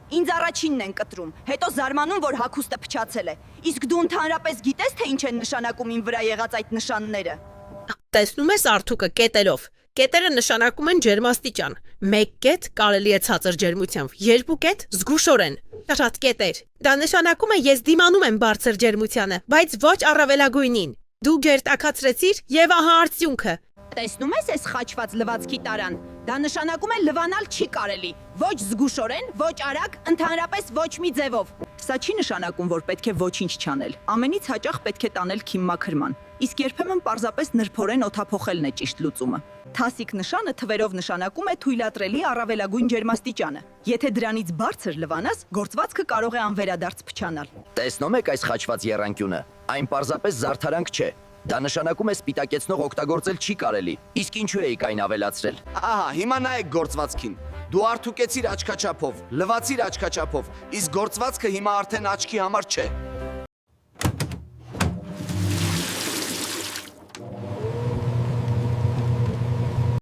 Ինձ առաջինն են կտրում, հետո զարմանում, որ հագուստը փչացել է։ Իսկ դու ընդհանրապես գիտես, թե ինչ են նշանակում իմ վրա եղած այդ նշանները։ Տեսնում ես Արթուկը կետերով։ Կետերը նշանակում են ջերմաստիճան։ 1 կետ կարելի է ցածր ջերմությամբ, 2 կետ զգուշորեն։ Շատ կետեր։ Դա նշանակում է ես դիմանում եմ բարձր ջերմությանը, բայց ոչ առավելագույնին։ Դու գերտակացրեցիր եւ ահա արդյունքը։ Տեսնում ես այս խաչված լվացքի տարան։ Դա նշանակում է լվանալ չի կարելի։ Ոչ զգուշորեն, ոչ արագ, ընդհանրապես ոչ մի ձևով։ Սա չի նշանակում, որ պետք է ոչինչ չանել։ Ամենից հաճախ պետք է տանել քիմմաքրման։ Իսկ երբեմն պարզապես նրբորեն օդափոխելն է ճիշտ լուծումը։ Թասիկ նշանը թվերով նշանակում է թույլատրելի առավելագույն ջերմաստիճանը։ Եթե դրանից բարձր լվանաս, գործվածքը կարող է անվերադարձ փչանալ։ Տեսնում եք այս խաչված եռանկյունը։ Այն պարզապես զարդարանք չէ։ Դա նշանակում է սպիտակեցնող օգտագործել չի կարելի։ Իսկ ինչու էիք այն ավելացրել։ Ահա, հիմա նայեք գործվածքին։ Դու արդուկեցիր աչքաչափով, լվացիր աչքաչափով, իսկ գործվածքը հիմա արդեն աչքի համար չէ։